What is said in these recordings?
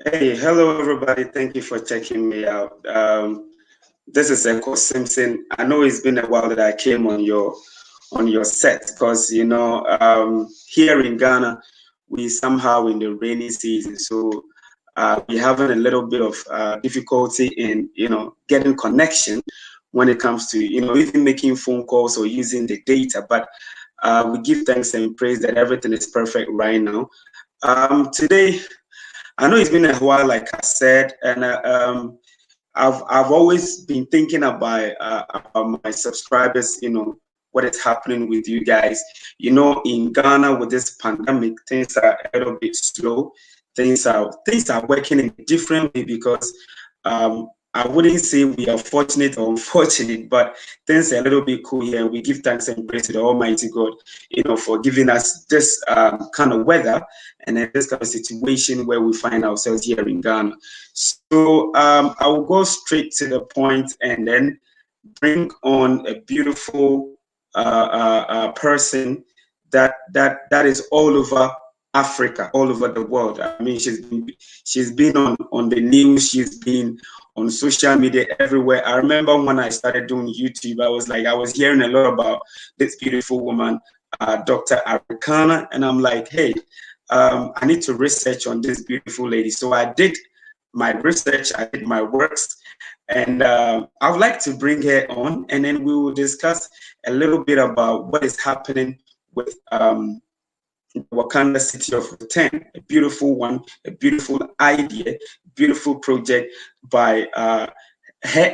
Hey, hello everybody. Thank you for checking me out. This is Ekow Simpson. I know it's been a while that I came on your set because here in Ghana we somehow in the rainy season, so we're having a little bit of difficulty in getting connection when it comes to even making phone calls or using the data. But we give thanks and praise that everything is perfect right now. Today I know it's been a while, like I said, and I've always been thinking about my subscribers. What is happening with you guys. In Ghana with this pandemic, things are a little bit slow. Things are working in a different way because I wouldn't say we are fortunate or unfortunate, but things are a little bit cool here. We give thanks and praise to the Almighty God, for giving us this kind of weather and in this kind of situation where we find ourselves here in Ghana. So I will go straight to the point and then bring on a beautiful person that is all over Africa, all over the world. I mean, she's been on the news, she's been on social media everywhere. I remember when I started doing YouTube, I was hearing a lot about this beautiful woman, Dr. Arikana, and I'm like, hey, I need to research on this beautiful lady. So I did my research, I did my works, and I would like to bring her on, and then we will discuss a little bit about what is happening with the Wakanda City of Return, a beautiful one, a beautiful idea, beautiful project by Her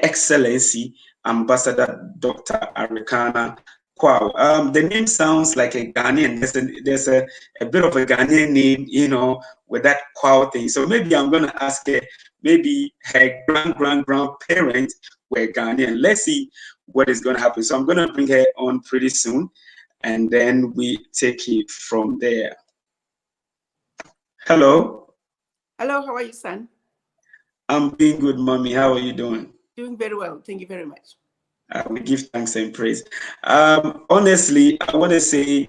Excellency Ambassador Dr. Arikana Quao. The name sounds like a Ghanaian. There's a bit of a Ghanaian name, with that Quao thing. So maybe I'm going to ask her, maybe her grandparents were Ghanaian. Let's see what is going to happen. So I'm going to bring her on pretty soon, and then we take it from there. Hello. Hello, how are you, son? I'm doing good, mommy. How are you doing? Doing very well. Thank you very much. We give thanks and praise. Honestly, I want to say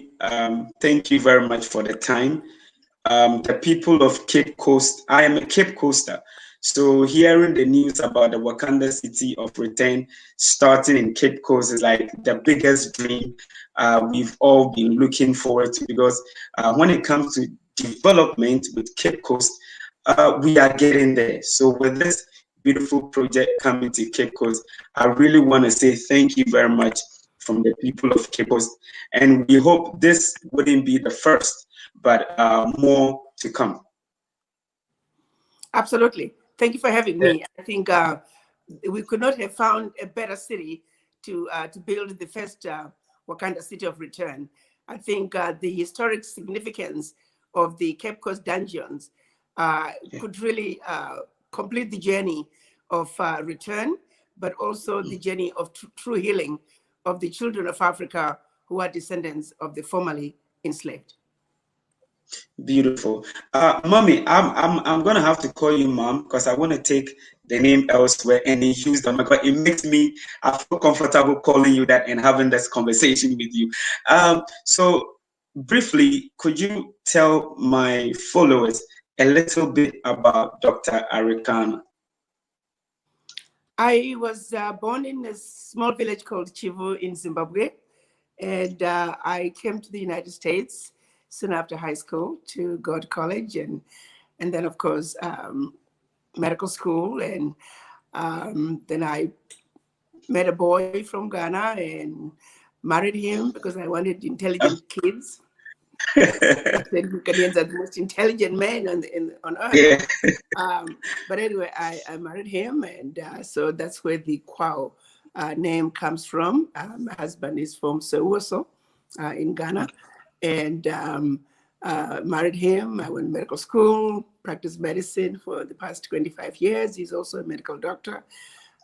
thank you very much for the time. The people of Cape Coast, I am a Cape Coaster. So hearing the news about the Wakanda City of Return starting in Cape Coast is like the biggest dream we've all been looking forward to, because when it comes to development with Cape Coast, we are getting there. So with this beautiful project coming to Cape Coast, I really want to say thank you very much from the people of Cape Coast. And we hope this wouldn't be the first, but more to come. Absolutely. Thank you for having me. I think we could not have found a better city to build the first Wakanda City of Return. I think the historic significance of the Cape Coast dungeons could really complete the journey of return, but also the journey of true healing of the children of Africa who are descendants of the formerly enslaved. Beautiful. Mommy, I'm gonna have to call you mom because I want to take the name elsewhere and then use them because it makes me I feel comfortable calling you that and having this conversation with you. So briefly, could you tell my followers a little bit about Dr. Arikana? I was born in a small village called Chivu in Zimbabwe, and I came to the United States soon after high school to go to college, and then of course medical school, and then I met a boy from Ghana and married him because I wanted intelligent kids. Ghanaians are the most intelligent men on earth. Yeah. But anyway, I married him, and so that's where the Quao name comes from. My husband is from Soweto in Ghana, and married him. I went to medical school, practiced medicine for the past 25 years. He's also a medical doctor.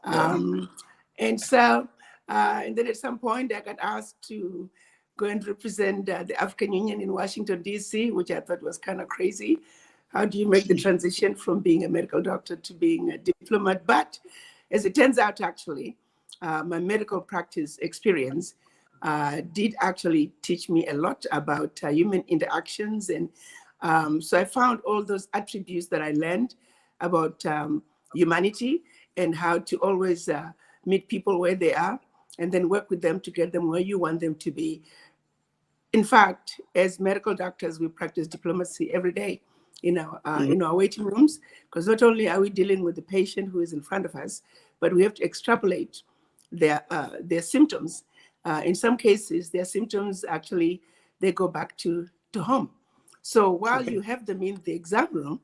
And so, and then at some point I got asked to go and represent the African Union in Washington, D.C., which I thought was kind of crazy. How do you make the transition from being a medical doctor to being a diplomat? But as it turns out, actually, my medical practice experience did actually teach me a lot about human interactions. And so I found all those attributes that I learned about humanity and how to always meet people where they are and then work with them to get them where you want them to be. In fact, as medical doctors, we practice diplomacy every day in our waiting rooms, because not only are we dealing with the patient who is in front of us, but we have to extrapolate their symptoms. In some cases, their symptoms actually, they go back to home. So while you have them in the exam room,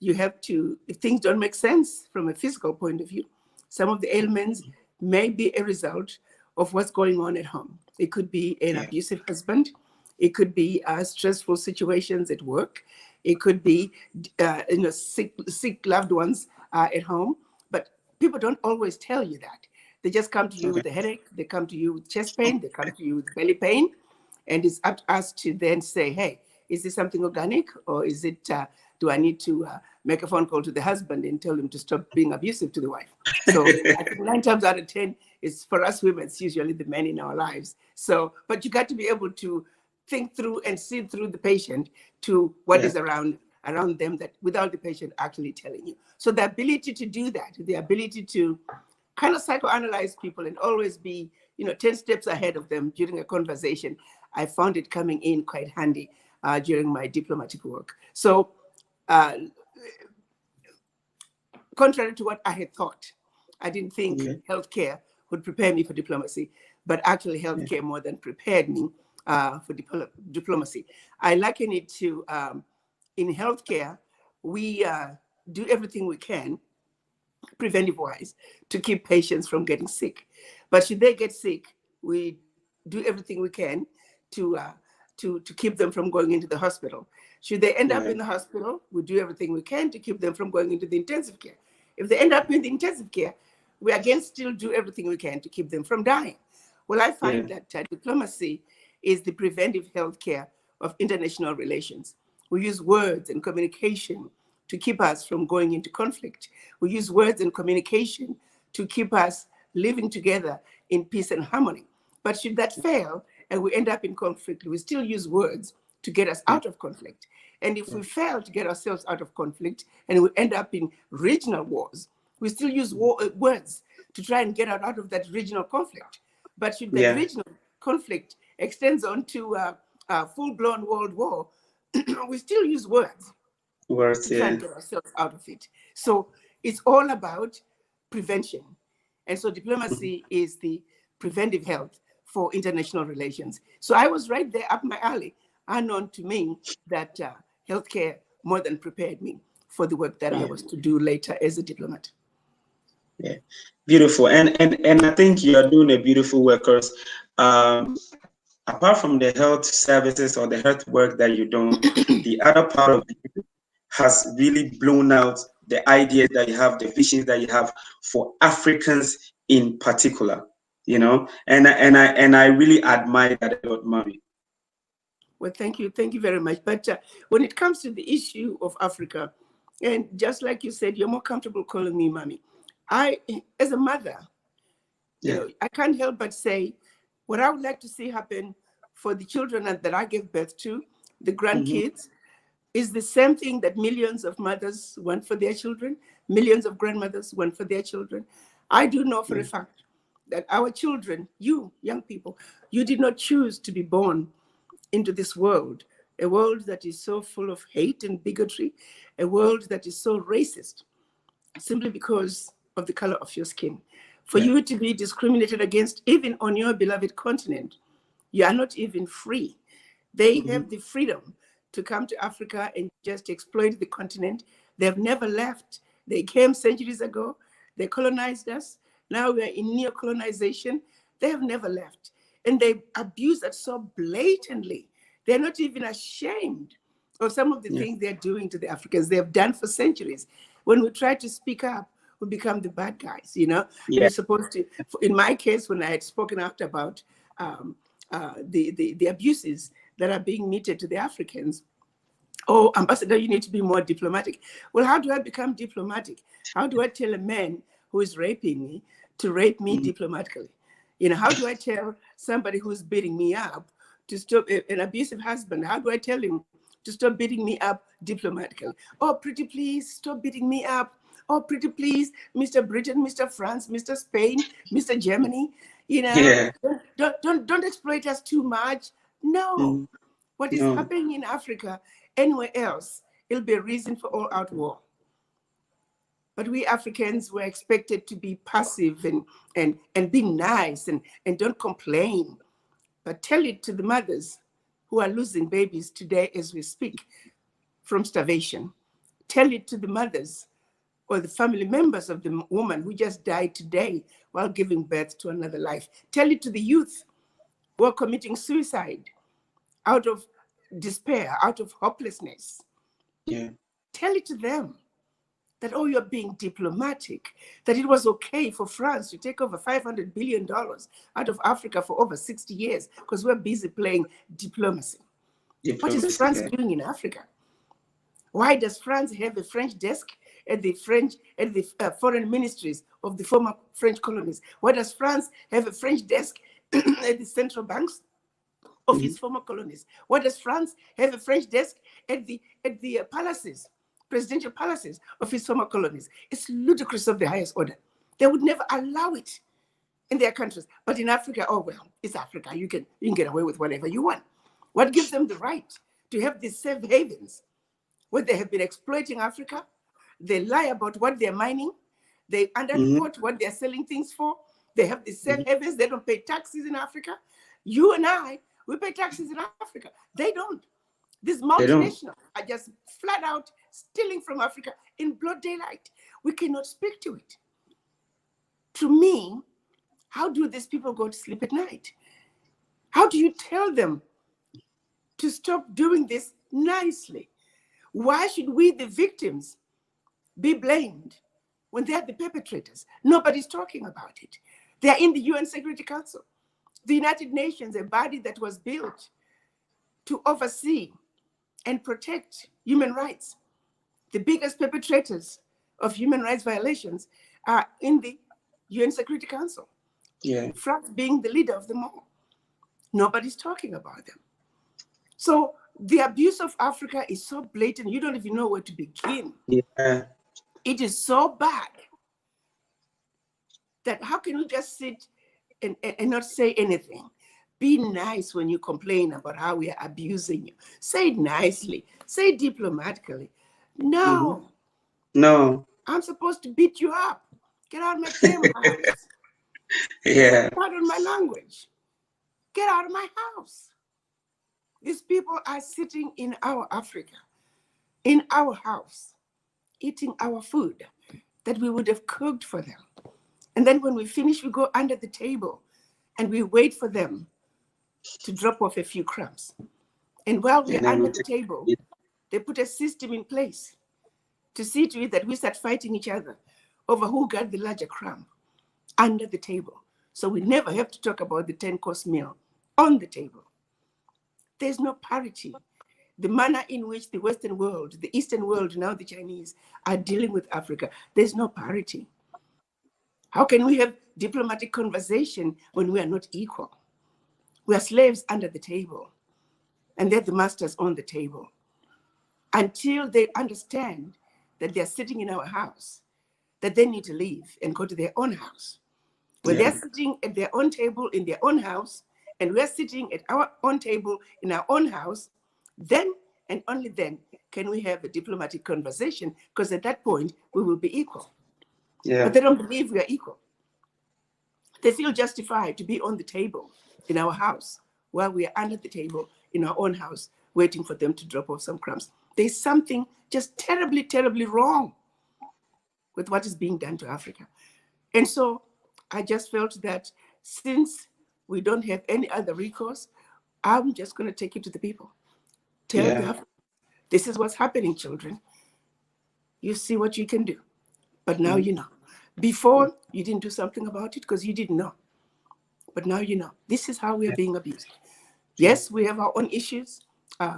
you have to, if things don't make sense from a physical point of view, some of the ailments may be a result of what's going on at home. It could be an abusive husband. It could be stressful situations at work. It could be sick loved ones at home. But people don't always tell you that. They just come to you with a headache. They come to you with chest pain. They come to you with belly pain. And it's up to us to then say, hey, is this something organic, or is it, do I need to make a phone call to the husband and tell him to stop being abusive to the wife? So I think 9 times out of 10, it's for us women, it's usually the men in our lives. So, but you got to be able to think through and see through the patient to what is around them, that without the patient actually telling you. So the ability to do that, the ability to kind of psychoanalyze people and always be, 10 steps ahead of them during a conversation, I found it coming in quite handy during my diplomatic work. So contrary to what I had thought, I didn't think healthcare would prepare me for diplomacy, but actually healthcare more than prepared me for diplomacy. I liken it to, in healthcare, we do everything we can, preventive-wise, to keep patients from getting sick. But should they get sick, we do everything we can to keep them from going into the hospital. Should they end up in the hospital, we do everything we can to keep them from going into the intensive care. If they end up in the intensive care, we again still do everything we can to keep them from dying. Well, I find that diplomacy is the preventive healthcare of international relations. We use words and communication to keep us from going into conflict. We use words and communication to keep us living together in peace and harmony. But should that fail and we end up in conflict, we still use words to get us out of conflict. And if we fail to get ourselves out of conflict and we end up in regional wars, we still use words to try and get out of that regional conflict. But should that regional conflict extends on to a full-blown world war, we still use words to try and get ourselves out of it. So it's all about prevention. And so diplomacy is the preventive health for international relations. So I was right there up my alley, unknown to me that healthcare more than prepared me for the work that I was to do later as a diplomat. Yeah, beautiful. And I think you are doing a beautiful work, because apart from the health services or the health work that you do, the other part of it has really blown out the ideas that you have, the visions that you have for Africans in particular, and I really admire that a lot, Mommy. Well, thank you very much. But when it comes to the issue of Africa, and just like you said, you're more comfortable calling me Mommy. I, as a mother, I can't help but say what I would like to see happen for the children that I gave birth to, the grandkids, is the same thing that millions of mothers want for their children, millions of grandmothers want for their children. I do know for a fact that our children, you young people, you did not choose to be born into this world, a world that is so full of hate and bigotry, a world that is so racist, simply because of the color of your skin. For you to be discriminated against, even on your beloved continent, you are not even free. They have the freedom to come to Africa and just exploit the continent. They have never left. They came centuries ago. They colonized us. Now we are in neo-colonization. They have never left. And they abuse us so blatantly. They're not even ashamed of some of the things they're doing to the Africans. They have done for centuries. When we try to speak up, we become the bad guys, You're supposed to, in my case, when I had spoken out about the abuses that are being meted to the Africans, oh, Ambassador, you need to be more diplomatic. Well, how do I become diplomatic? How do I tell a man who is raping me to rape me diplomatically? How do I tell somebody who's beating me up to stop an abusive husband? How do I tell him to stop beating me up diplomatically. Oh, pretty please, stop beating me up. Oh, pretty please, Mr. Britain, Mr. France, Mr. Spain, Mr. Germany, you know, Yeah. don't exploit us too much. No. What is happening in Africa, anywhere else, it'll be a reason for all-out war. But we Africans were expected to be passive and be nice and don't complain. But tell it to the mothers who are losing babies today as we speak from starvation. Tell it to the mothers or the family members of the woman who just died today while giving birth to another life. Tell it to the youth who are committing suicide out of despair, out of hopelessness. Yeah. Tell it to them that, oh, you're being diplomatic, that it was okay for France to take over $500 billion out of Africa for over 60 years because we're busy playing diplomacy. What is France doing in Africa? Why does France have a French desk at the foreign ministries of the former French colonies? Why does France have a French desk at the central banks of its former colonies? Why does France have a French desk at the palaces, presidential palaces of its former colonies? It's ludicrous of the highest order. They would never allow it in their countries. But in Africa, oh well, it's Africa. You can get away with whatever you want. What gives them the right to have these safe havens where they have been exploiting Africa? They lie about what they're mining. They underreport what they're selling things for. They have these safe havens. They don't pay taxes in Africa. You and I, we pay taxes in Africa. They don't. These multinationals are just flat out stealing from Africa in broad daylight. We cannot speak to it. To me, how do these people go to sleep at night? How do you tell them to stop doing this nicely? Why should we, the victims, be blamed when they are the perpetrators? Nobody's talking about it. They are in the UN Security Council, the United Nations, a body that was built to oversee and protect human rights. The biggest perpetrators of human rights violations are in the UN Security Council. Yeah. France being the leader of them all. Nobody's talking about them. So the abuse of Africa is so blatant, you don't even know where to begin. Yeah. It is so bad that how can we just sit and not say anything? Be nice when you complain about how we are abusing you. Say it nicely. Say it diplomatically. No. No. I'm supposed to beat you up. Get out of my damn house. Yeah. Pardon my language. Get out of my house. These people are sitting in our Africa, in our house, eating our food that we would have cooked for them. And then when we finish, we go under the table and we wait for them to drop off a few crumbs. And while we're under the table, they put a system in place to see to it that we start fighting each other over who got the larger crumb under the table. So we never have to talk about the 10-course meal on the table. There's no parity. The manner in which the Western world, the Eastern world, now the Chinese, are dealing with Africa, there's no parity. How can we have diplomatic conversation when we are not equal? We are slaves under the table, and they're the masters on the table. Until they understand that they're sitting in our house, that they need to leave and go to their own house. When they're sitting at their own table in their own house, and we're sitting at our own table in our own house, then and only then can we have a diplomatic conversation, because at that point, we will be equal. Yeah. But they don't believe we are equal. They feel justified to be on the table in our house while we are under the table in our own house, waiting for them to drop off some crumbs. There's something just terribly, terribly wrong with what is being done to Africa. And so I just felt that since we don't have any other recourse, I'm just going to take it to the people. Tell them, this is what's happening, children. You see what you can do. But now you know. Before, you didn't do something about it because you didn't know. But now you know. This is how we are being abused. Yes, we have our own issues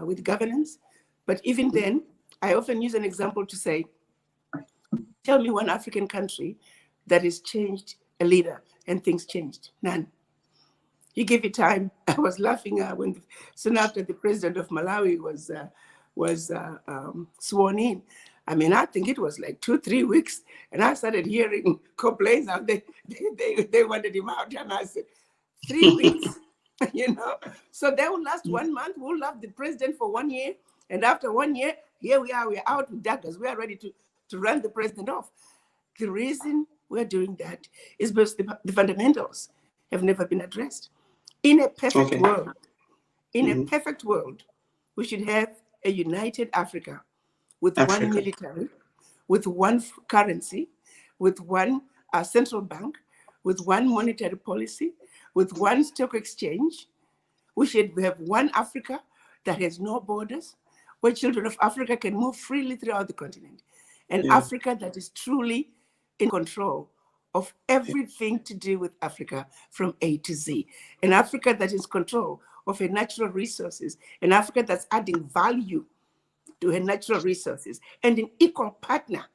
with governance. But even then, I often use an example to say, tell me one African country that has changed a leader and things changed. None. You give it time. I was laughing when soon after the president of Malawi was was sworn in. I mean, I think it was like 2-3 weeks, and I started hearing complaints out there. They wanted him out, and I said, 3 weeks, you know? So they will last 1 month. We'll have the president for 1 year, and after 1 year, here we are. We're out with daggers. We are ready to run the president off. The reason we're doing that is because the fundamentals have never been addressed. In a perfect world, a perfect world, we should have a united Africa with one military, with one currency, with one central bank, with one monetary policy, with one stock exchange. We should have one Africa that has no borders, where children of Africa can move freely throughout the continent. An Africa that is truly in control of everything to do with Africa from A to Z. An Africa that is in control of her natural resources. An Africa that's adding value to her natural resources and an equal partner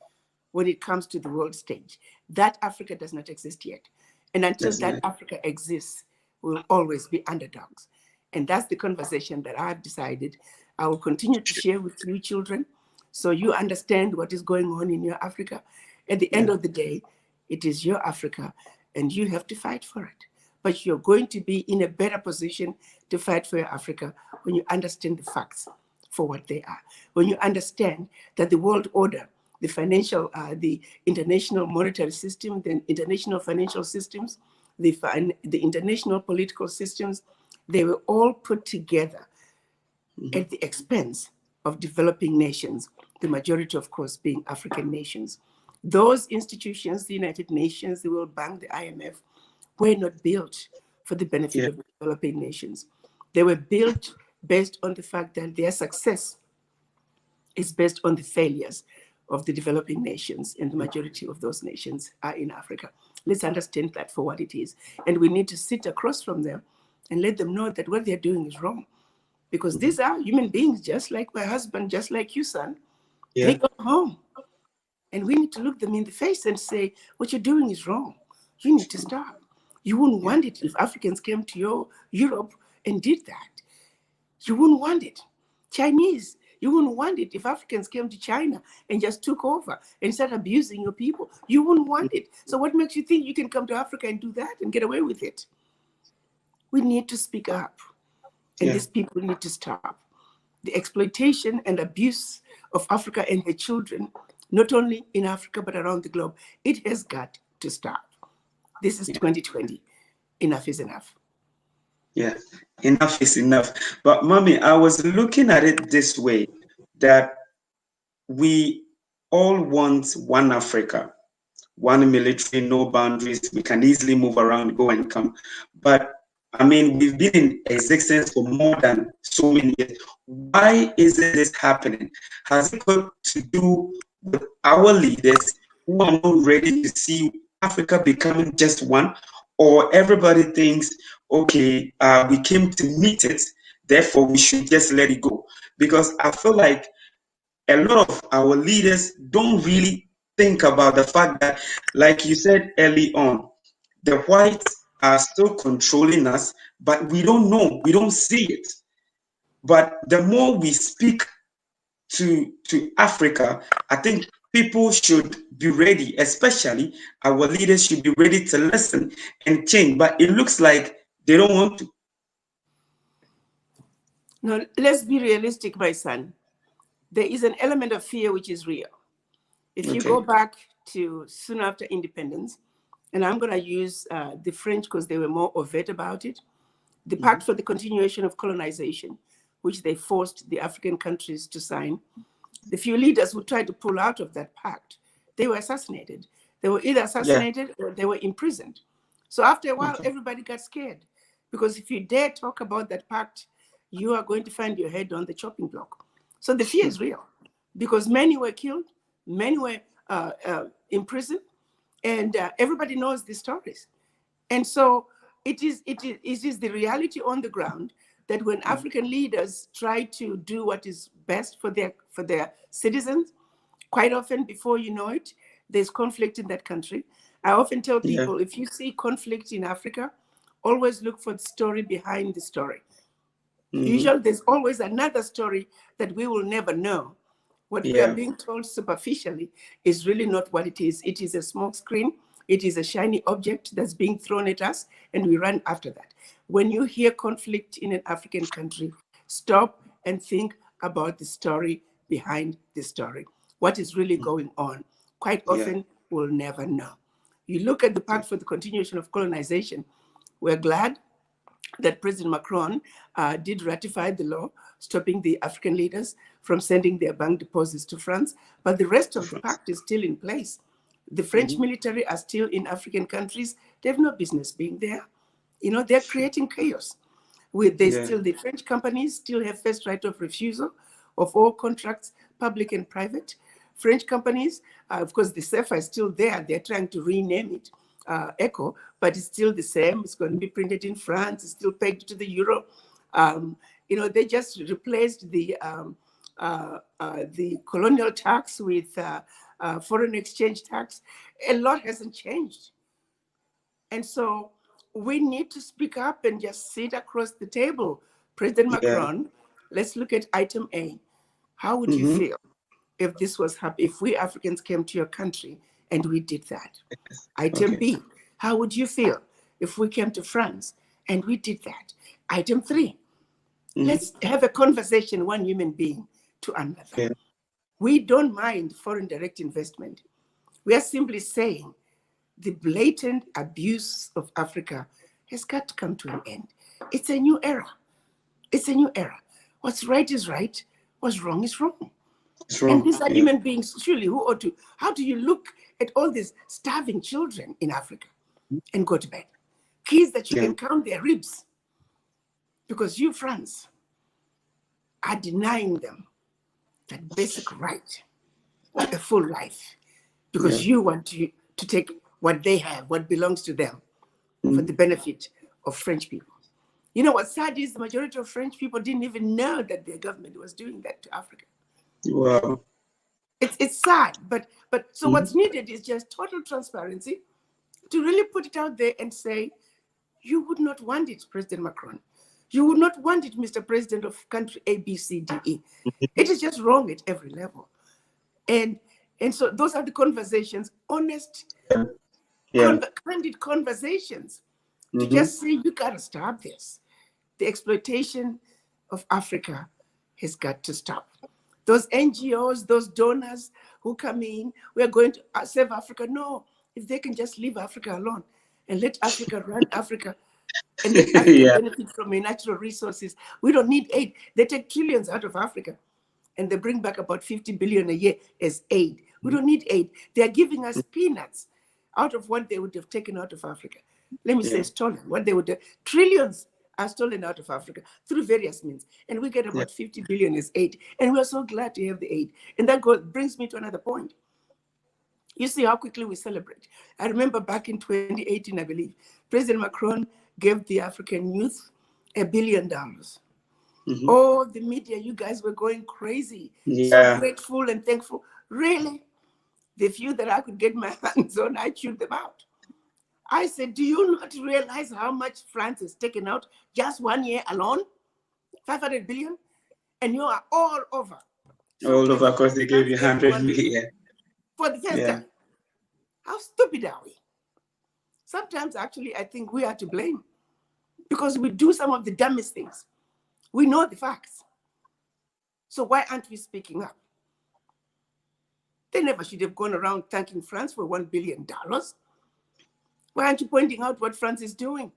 when it comes to the world stage. That Africa does not exist yet. And until that Africa exists, we'll always be underdogs. And that's the conversation that I've decided I will continue to share with you children, so you understand what is going on in your Africa. At the end of the day, it is your Africa, and you have to fight for it. But you're going to be in a better position to fight for your Africa when you understand the facts for what they are. When you understand that the world order, the financial, the international monetary system, the international financial systems, the international political systems, they were all put together at the expense of developing nations, the majority, of course, being African nations. Those institutions, the United Nations, the World Bank, the IMF, were not built for the benefit of developing nations. They were built based on the fact that their success is based on the failures of the developing nations, and the majority of those nations are in Africa. Let's understand that for what it is. And we need to sit across from them and let them know that what they're doing is wrong. Because these are human beings, just like my husband, just like you, son. They go home. And we need to look them in the face and say, what you're doing is wrong. You need to stop. You wouldn't want it if Africans came to Europe and did that. You wouldn't want it. Chinese, you wouldn't want it if Africans came to China and just took over and started abusing your people. You wouldn't want it. So what makes you think you can come to Africa and do that and get away with it? We need to speak up. And these people need to stop. The exploitation and abuse of Africa and her children, not only in Africa, but around the globe, it has got to stop. This is 2020. Enough is enough. Yeah, enough is enough. But mommy, I was looking at it this way, that we all want one Africa, one military, no boundaries. We can easily move around, go and come. But I mean, we've been in existence for more than so many years. Why isn't this happening? Has it got to do with our leaders who are not ready to see Africa becoming just one? Or everybody thinks, okay, we came to meet it, therefore we should just let it go? Because I feel like a lot of our leaders don't really think about the fact that, like you said early on, the whites are still controlling us, but we don't know, we don't see it. But the more we speak to Africa, I think people should be ready, especially our leaders should be ready to listen and change. But it looks like they don't want to. No, let's be realistic, my son. There is an element of fear which is real. If you go back to soon after independence, and I'm going to use the French because they were more overt about it, the Pact for the Continuation of Colonization, which they forced the African countries to sign, the few leaders who tried to pull out of that pact, they were assassinated. They were either assassinated or they were imprisoned. So after a while, everybody got scared, because if you dare talk about that pact, you are going to find your head on the chopping block. So the fear is real, because many were killed, many were imprisoned, and everybody knows the stories. And so it is the reality on the ground that when African leaders try to do what is best for their citizens, quite often, before you know it, there's conflict in that country. I often tell people, if you see conflict in Africa, always look for the story behind the story. Usually there's always another story that we will never know. What we are being told superficially is really not what it is. It is a smoke screen. It is a shiny object that's being thrown at us, and we run after that. When you hear conflict in an African country, stop and think about the story behind the story. What is really going on? Quite often, we'll never know. You look at the Pact for the Continuation of Colonization. We're glad that President Macron did ratify the law stopping the African leaders from sending their bank deposits to France, but the rest of the pact is still in place. The French military are still in African countries. They have no business being there. You know, they're creating chaos. The French companies still have first right of refusal of all contracts, public and private. French companies, of course, the CFA is still there. They're trying to rename it Ekow, but it's still the same. It's going to be printed in France. It's still pegged to the euro. You know, they just replaced the colonial tax with foreign exchange tax. A lot hasn't changed. And so we need to speak up and just sit across the table. President Macron, let's look at item A. How would you feel if this was happening, if we Africans came to your country and we did that? Item B, how would you feel if we came to France and we did that? Item 3, let's have a conversation, one human being to another. We don't mind foreign direct investment. We are simply saying the blatant abuse of Africa has got to come to an end. It's a new era. It's a new era. What's right is right. What's wrong is wrong. And these are human beings, surely, who ought to, how do you look at all these starving children in Africa and go to bed? Kids that you can count their ribs because you, France, are denying them that basic right to a full life because you want to take what they have, what belongs to them, for the benefit of French people. You know what's sad is the majority of French people didn't even know that their government was doing that to Africa. Wow. It's sad, but so what's needed is just total transparency to really put it out there and say, you would not want it, President Macron. You would not want it, Mr. President of country A, B, C, D, E. It is just wrong at every level. And so those are the conversations, honest, candid conversations to just say, you got to stop this. The exploitation of Africa has got to stop. Those NGOs, those donors who come in, we are going to save Africa. No, if they can just leave Africa alone and let Africa run Africa and let Africa benefit from their natural resources. We don't need aid. They take trillions out of Africa and they bring back about 50 billion a year as aid. We don't need aid. They are giving us peanuts out of what they would have taken out of Africa. Let me say stolen. What they would have, trillions are stolen out of Africa through various means. And we get about 50 billion as aid. And we're so glad to have the aid. And that brings me to another point. You see how quickly we celebrate. I remember back in 2018, I believe, President Macron gave the African youth $1 billion. Oh, the media, you guys were going crazy. So grateful and thankful. Really? The few that I could get my hands on, I chewed them out. I said, do you not realize how much France has taken out just 1 year alone? 500 billion? And you are all over. So all over, because they gave you 100 million. For the first time. How stupid are we? Sometimes, actually, I think we are to blame because we do some of the dumbest things. We know the facts. So why aren't we speaking up? They never should have gone around thanking France for $1 billion. Why aren't you pointing out what France is doing?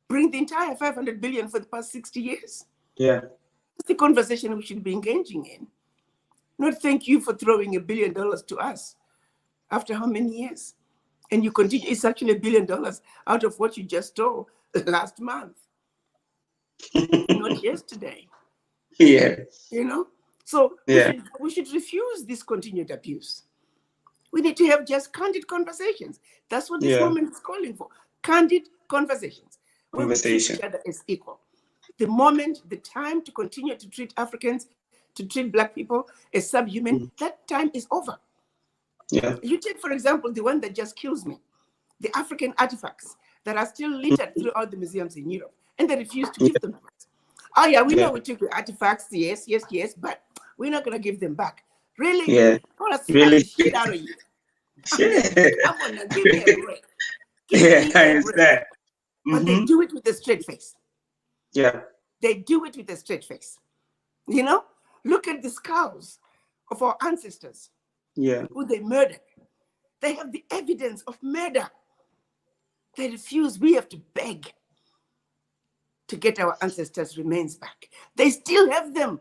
Bring the entire 500 billion for the past 60 years. That's the conversation we should be engaging in. Not thank you for throwing $1 billion to us after how many years? And you continue, it's actually $1 billion out of what you just stole last month. Not yesterday. You know? So we should refuse this continued abuse. We need to have just candid conversations. That's what this woman is calling for. Candid conversations. Where we treat each other as equal. The moment, the time to continue to treat Africans, to treat Black people as subhuman, that time is over. You take, for example, the one that just kills me, the African artifacts that are still littered throughout the museums in Europe, and they refuse to give them to us. Oh yeah, we know we took the artifacts, yes, yes, yes, but we're not gonna give them back. Really? Yeah. I want to slap Really? the shit out of you. I mean, Yeah. come on now, give me a break. Give Yeah, me I a break. understand. But they Mm-hmm. do it with a straight face. Yeah. They do it with a straight face. You know, look at the skulls of our ancestors Yeah. who they murdered. They have the evidence of murder. They refuse. We have to beg to get our ancestors' remains back. They still have them.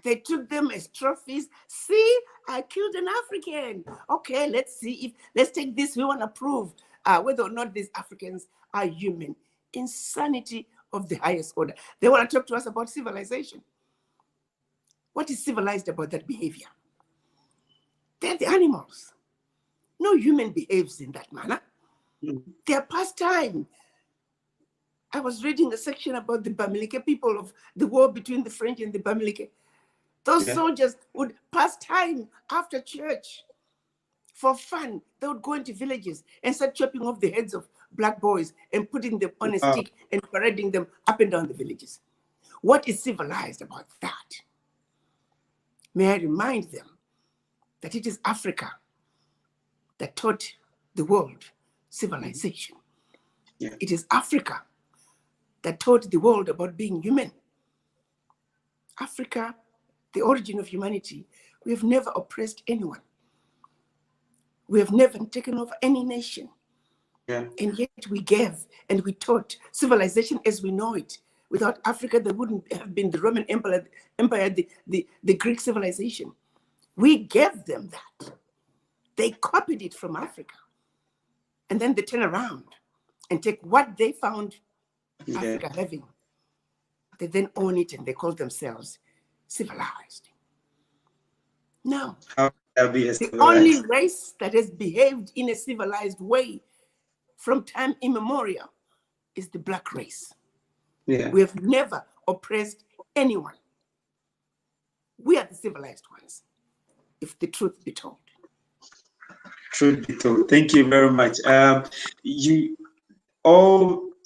They took them as trophies. See, I killed an African. Okay, let's see let's take this. We want to prove whether or not these Africans are human. Insanity of the highest order. They want to talk to us about civilization. What is civilized about that behavior? They're the animals. No human behaves in that manner. They're pastime. I was reading a section about the Bamileke people of the war between the French and the Bamileke. Those soldiers would pass time after church for fun. They would go into villages and start chopping off the heads of black boys and putting them on a stick and parading them up and down the villages. What is civilized about that? May I remind them that it is Africa that taught the world civilization. Yeah. It is Africa that taught the world about being human. Africa, the origin of humanity, we have never oppressed anyone. We have never taken over any nation. Yeah. And yet we gave and we taught civilization as we know it. Without Africa, there wouldn't have been the Roman Empire, the Greek civilization. We gave them that. They copied it from Africa. And then they turn around and take what they found Africa having. They then own it and they call themselves civilized. No. How can be The civilized? only race that has behaved in a civilized way from time immemorial is the black race. Yeah. We have never oppressed anyone. We are the civilized ones, if the truth be told. Truth be told. Thank you very much.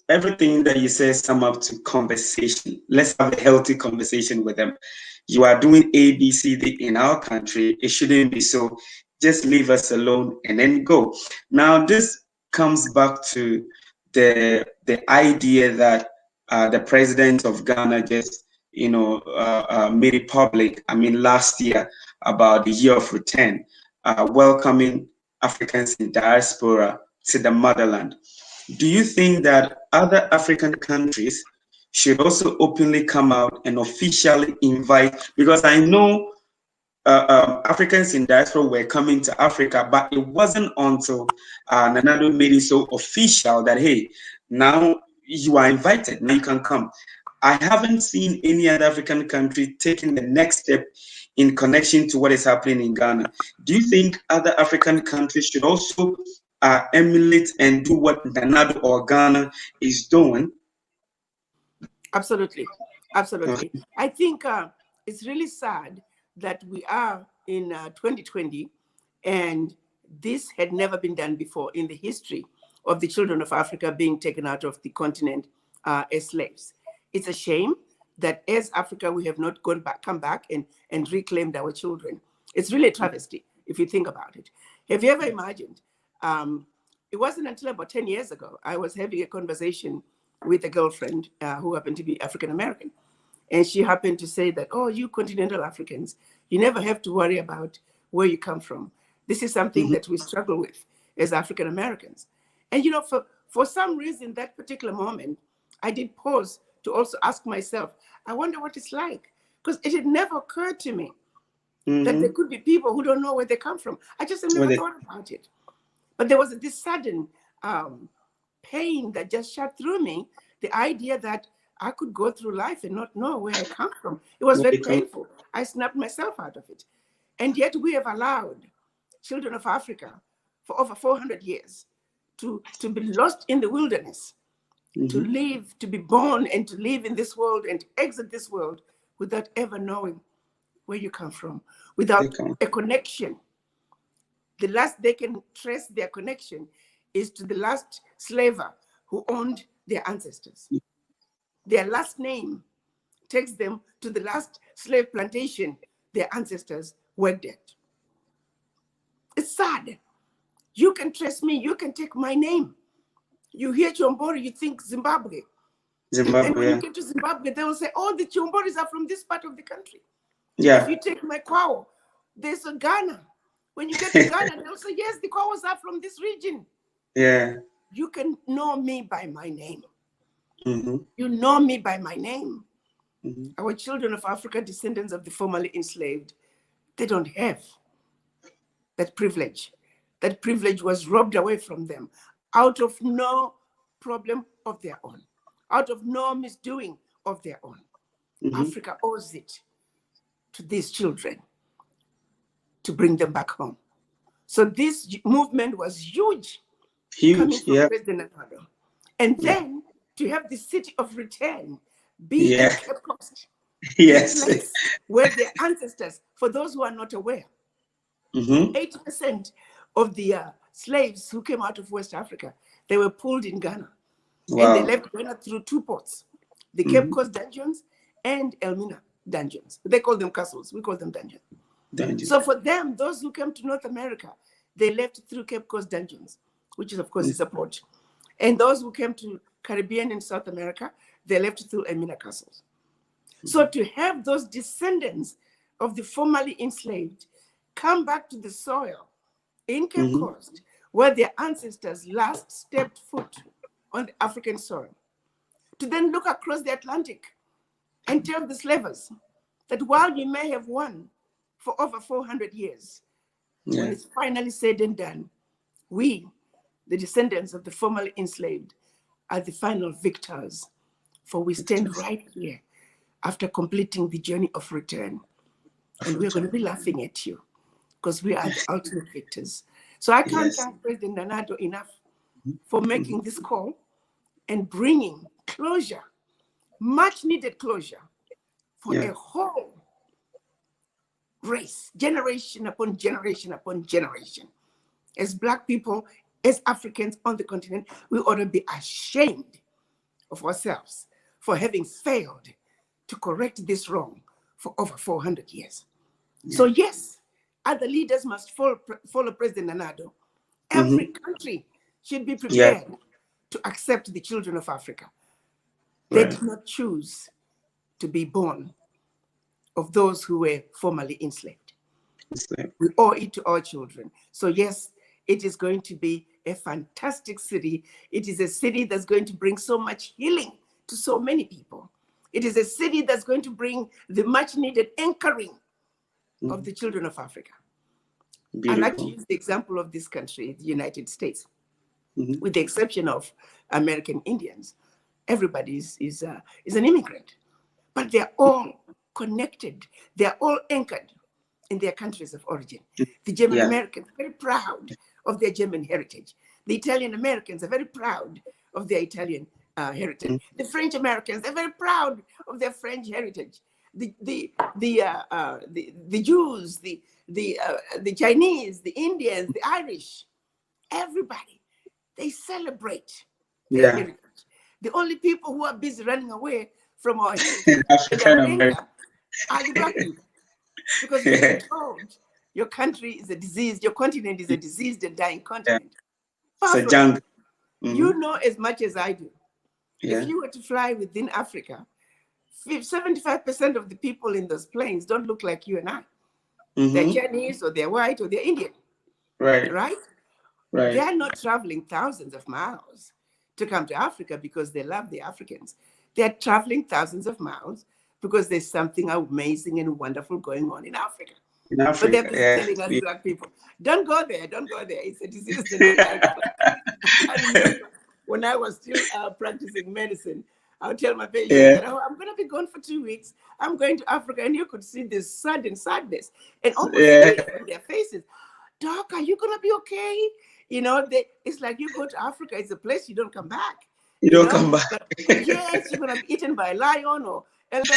Everything that you say sum up to conversation. Let's have a healthy conversation with them. You are doing A, B, C, D in our country. It shouldn't be so. Just leave us alone and then go. Now, this comes back to the idea that the president of Ghana just made it public. I mean, last year about the year of return, welcoming Africans in diaspora to the motherland. Do you think that other African countries should also openly come out and officially invite? Because I know Africans in diaspora were coming to Africa, but it wasn't until Nanado made it so official that, hey, now you are invited, now you can come. I haven't seen any other African country taking the next step in connection to what is happening in Ghana. Do you think other African countries should also emulate and do what Nanado or Ghana is doing? Absolutely. Absolutely. I think it's really sad that we are in 2020 and this had never been done before in the history of the children of Africa being taken out of the continent as slaves. It's a shame that as Africa, we have not come back and reclaimed our children. It's really a travesty if you think about it. Have you ever imagined? It wasn't until about 10 years ago, I was having a conversation with a girlfriend who happened to be African American. And she happened to say that, oh, you continental Africans, you never have to worry about where you come from. This is something that we struggle with as African Americans. And, you know, for some reason, that particular moment, I did pause to also ask myself, I wonder what it's like. Because it had never occurred to me that there could be people who don't know where they come from. I just never thought about it. But there was this sudden pain that just shot through me, the idea that I could go through life and not know where I come from. It was very painful. I snapped myself out of it. And yet we have allowed children of Africa for over 400 years to be lost in the wilderness, to live, to be born and to live in this world and to exit this world without ever knowing where you come from, without a connection. The last they can trace their connection is to the last slaver who owned their ancestors. their last name takes them to the last slave plantation their ancestors worked at. It's sad. You can trace me, you can take my name. You hear Chihombori, you think Zimbabwe. And when you get to Zimbabwe, they will say, oh, the Chihomboris are from this part of the country. Yeah. If you take my Quao, there's a Ghana. When you get to Ghana, they'll say, yes, the Quaos are from this region. Yeah. You can know me by my name. Mm-hmm. You know me by my name. Mm-hmm. Our children of Africa, descendants of the formerly enslaved, they don't have that privilege. That privilege was robbed away from them out of no problem of their own, out of no misdoing of their own. Mm-hmm. Africa owes it to these children to bring them back home. So this movement was huge coming from President Nado. And then to have the city of return be in Cape Coast, yes, the place where their ancestors, for those who are not aware, 80% of the slaves who came out of West Africa, they were pulled in Ghana. Wow. And they left Ghana through two ports, the Cape Coast dungeons and Elmina dungeons. They call them castles, we call them dungeons. So for them, those who came to North America, they left through Cape Coast dungeons, which is of course is a port. And those who came to Caribbean and South America, they left through Elmina castles. So to have those descendants of the formerly enslaved come back to the soil in Cape Coast, where their ancestors last stepped foot on the African soil, to then look across the Atlantic and tell the slavers that while you may have won for over 400 years, when it's finally said and done, we, the descendants of the formerly enslaved, are the final victors, for we stand right here after completing the journey of return. And we're going to be laughing at you because we are the ultimate victors. So I can't thank President Nado enough for making this call and bringing closure, much needed closure for a whole race, generation upon generation upon generation. As Black people, as Africans on the continent, we ought to be ashamed of ourselves for having failed to correct this wrong for over 400 years. So yes, other leaders must follow President Nado. Every country should be prepared to accept the children of Africa. They did not choose to be born of those who were formerly enslaved. We owe it to our children. So yes, it is going to be a fantastic city. It is a city that's going to bring so much healing to so many people. It is a city that's going to bring the much needed anchoring of the children of Africa. Beautiful. I like to use the example of this country, the United States, with the exception of American Indians. Everybody is an immigrant, but they're all connected. They're all anchored in their countries of origin. The German Americans are very proud of their German heritage. The Italian Americans are very proud of their Italian heritage. The French Americans are very proud of their French heritage. The Jews, the Chinese, the Indians, the Irish, everybody, they celebrate their heritage. The only people who are busy running away from our heritage are the Black people. Because you're told your country is a diseased, your continent is a diseased and dying continent. It's a jungle. You know as much as I do. If you were to fly within Africa, 75% of the people in those planes don't look like you and I. They're Chinese or they're white or they're Indian. Right? They are not traveling thousands of miles to come to Africa because they love the Africans. They're traveling thousands of miles because there's something amazing and wonderful going on in Africa. But they're telling us Black people, don't go there, don't go there. It's a disease. I remember when I was still practicing medicine, I would tell my patients that, I'm going to be gone for 2 weeks. I'm going to Africa. And you could see this sudden sadness and almost fear on their faces. Doc, are you going to be okay? You know, it's like you go to Africa, it's a place you don't come back. You don't come back. But yes, you're going to be eaten by a lion or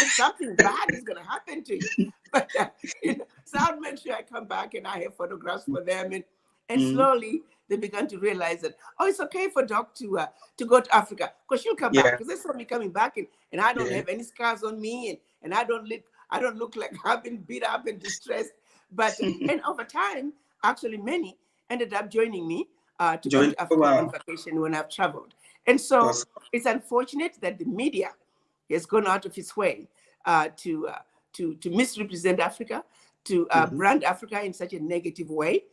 something bad is going to happen to you. But so I'll make sure I come back and I have photographs for them. And slowly they began to realize that, oh, it's okay for Doc to go to Africa because she'll come back. Because they saw me coming back, and I don't have any scars on me, and I don't look like I've been beat up and distressed. But and over time, actually, many ended up joining me to come to Africa on vacation when I've traveled. And so it's unfortunate that the media has gone out of its way to misrepresent Africa, to brand Africa in such a negative way.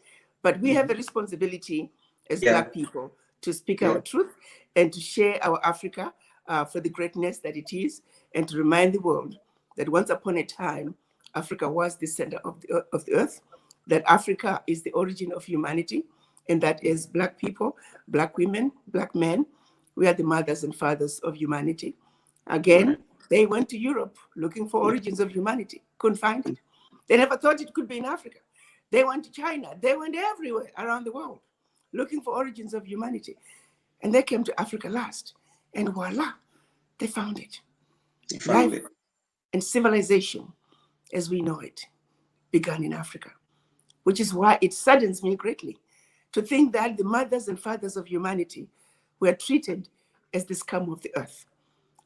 But we have a responsibility as Black people to speak our truth and to share our Africa for the greatness that it is, and to remind the world that once upon a time, Africa was the center of the earth, that Africa is the origin of humanity, and that as Black people, Black women, Black men, we are the mothers and fathers of humanity. Again, they went to Europe looking for origins of humanity, couldn't find it. They never thought it could be in Africa. They went to China. They went everywhere around the world looking for origins of humanity. And they came to Africa last. And voila, they found it. They found it. And civilization, as we know it, began in Africa, which is why it saddens me greatly to think that the mothers and fathers of humanity were treated as the scum of the earth.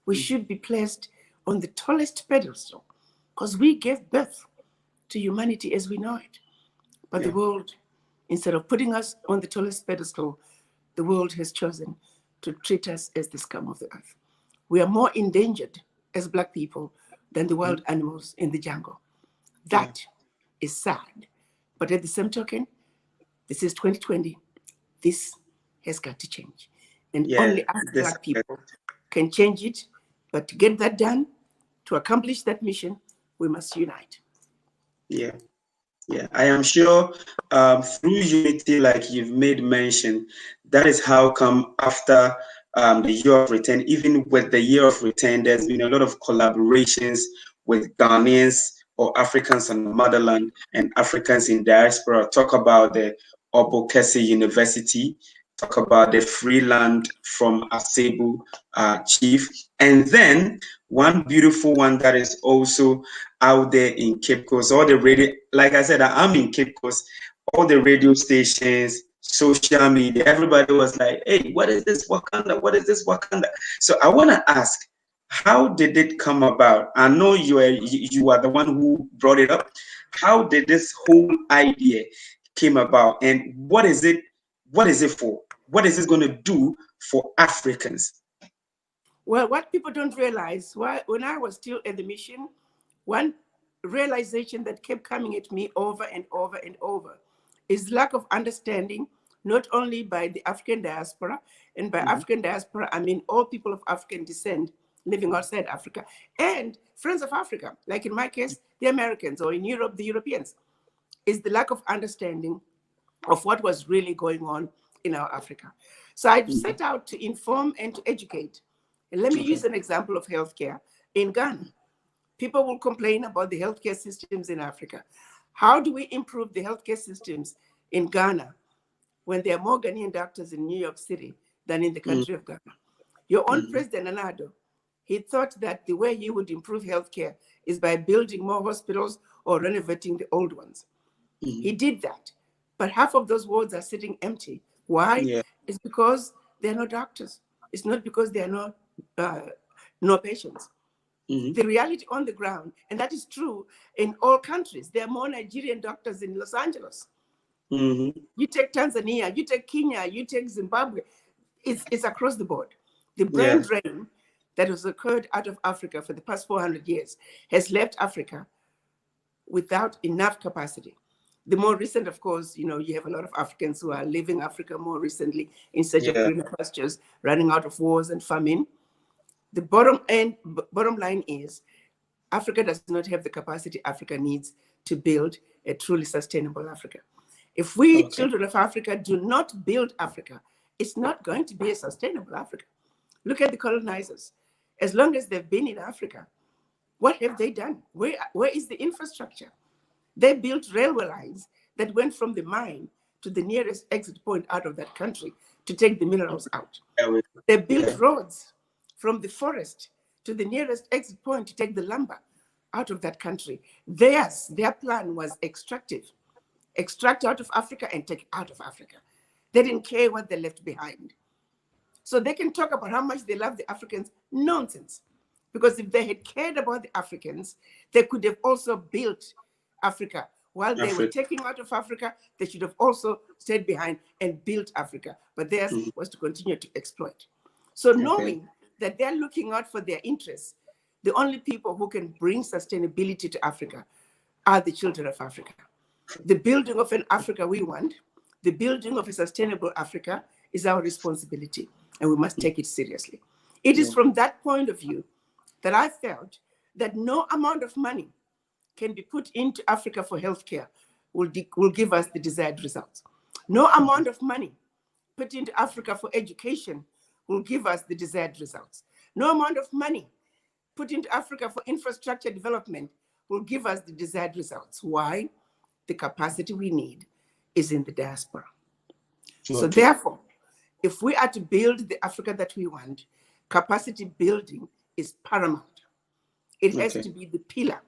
We should be placed on the tallest pedestal because we gave birth to humanity as we know it. But the world, instead of putting us on the tallest pedestal, the world has chosen to treat us as the scum of the earth. We are more endangered as Black people than the wild animals in the jungle. That is sad. But at the same token, this is 2020. This has got to change. And only us Black people can change it. But to get that done, to accomplish that mission, we must unite. Yeah, I am sure through unity, like you've made mention, that is how come after the year of return, even with the year of return, there's been a lot of collaborations with Ghanaians or Africans on the motherland and Africans in diaspora. Talk about the Obokese University, talk about the free land from Asebu chief, and then one beautiful one that is also out there in Cape Coast. All the radio, like I said, I'm in Cape Coast, all the radio stations, social media, everybody was like, hey, what is this Wakanda? What is this Wakanda? So I want to ask, how did it come about? I know you are the one who brought it up. How did this whole idea came about, and what is it for? What is it going to do for Africans? Well, what people don't realize, when I was still in the mission, one realization that kept coming at me over and over and over is lack of understanding, not only by the African diaspora, and by African diaspora, I mean all people of African descent living outside Africa, and friends of Africa, like in my case, the Americans, or in Europe, the Europeans, is the lack of understanding of what was really going on in our Africa. So I set out to inform and to educate. And let me use an example of healthcare in Ghana. People will complain about the healthcare systems in Africa. How do we improve the healthcare systems in Ghana when there are more Ghanaian doctors in New York City than in the country of Ghana? Your own President Nana, he thought that the way he would improve healthcare is by building more hospitals or renovating the old ones. He did that, but half of those wards are sitting empty. Why? It's because there are no doctors. It's not because there are no patients. The reality on the ground, and that is true in all countries, there are more Nigerian doctors in Los Angeles. You take Tanzania, you take Kenya, you take Zimbabwe, it's across the board. The brain drain that has occurred out of Africa for the past 400 years has left Africa without enough capacity. The more recent, of course, you have a lot of Africans who are leaving Africa more recently in search of greener pastures, running out of wars and famine. The bottom line is Africa does not have the capacity Africa needs to build a truly sustainable Africa. If we children of Africa do not build Africa, it's not going to be a sustainable Africa. Look at the colonizers. As long as they've been in Africa, what have they done? Where is the infrastructure? They built railway lines that went from the mine to the nearest exit point out of that country to take the minerals out. They built roads from the forest to the nearest exit point to take the lumber out of that country. Their plan was extractive extract out of Africa and take out of Africa. They didn't care what they left behind. So they can talk about how much they love the Africans. Nonsense. Because if they had cared about the Africans, they could have also built Africa. While they were taking out of Africa, they should have also stayed behind and built Africa. But theirs was to continue to exploit. So knowing that they're looking out for their interests, the only people who can bring sustainability to Africa are the children of Africa. The building of an Africa we want, the building of a sustainable Africa is our responsibility, and we must take it seriously. It is from that point of view that I felt that no amount of money can be put into Africa for healthcare will give us the desired results. No amount of money put into Africa for education will give us the desired results. No amount of money put into Africa for infrastructure development will give us the desired results. Why? The capacity we need is in the diaspora. So therefore, if we are to build the Africa that we want, capacity building is paramount. It has to be the pillar.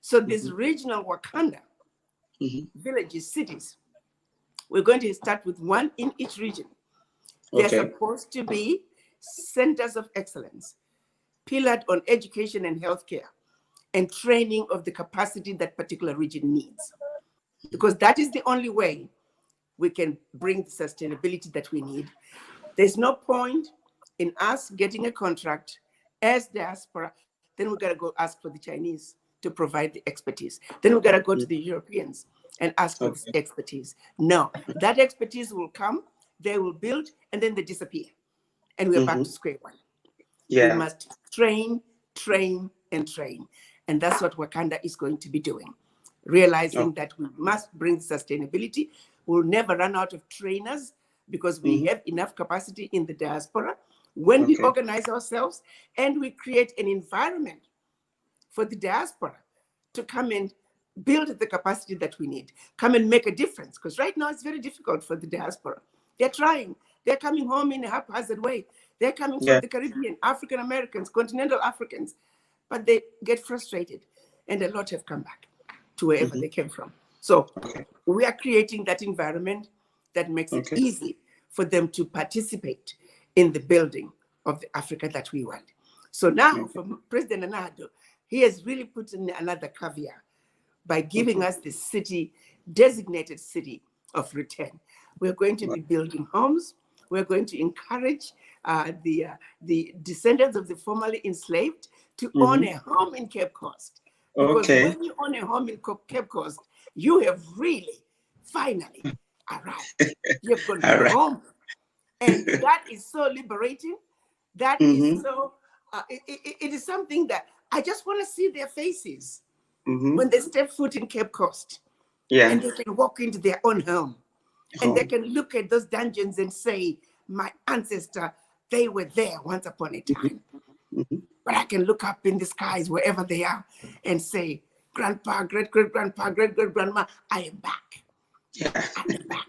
So this regional Wakanda, villages, cities, we're going to start with one in each region. They're supposed to be centers of excellence, pillared on education and healthcare, and training of the capacity that particular region needs. Because that is the only way we can bring the sustainability that we need. There's no point in us getting a contract as diaspora, then we gotta go ask for the Chinese to provide the expertise. Then we gotta go to the Europeans and ask for this expertise. No, that expertise will come, they will build, and then they disappear. And we're back to square one. We must train, train, and train. And that's what Wakanda is going to be doing. Realizing that we must bring sustainability. We'll never run out of trainers because we have enough capacity in the diaspora. When we organize ourselves and we create an environment for the diaspora to come and build the capacity that we need, come and make a difference. Because right now it's very difficult for the diaspora. They're trying. They're coming home in a haphazard way. They're coming from the Caribbean, African Americans, continental Africans, but they get frustrated. And a lot have come back to wherever they came from. So we are creating that environment that makes it easy for them to participate in the building of the Africa that we want. So now from President Anado, he has really put in another caveat by giving us the city, designated city of return. We're going to be building homes. We're going to encourage the descendants of the formerly enslaved to own a home in Cape Coast. Because when you own a home in Cape Coast, you have really, finally arrived. You've gone home. And that is so liberating. That is so, it is something that I just want to see their faces when they step foot in Cape Coast. And they can walk into their own home. And they can look at those dungeons and say, my ancestor, they were there once upon a time. But I can look up in the skies wherever they are and say, grandpa, great-great-grandpa, great-great-grandma, I am back. I am back.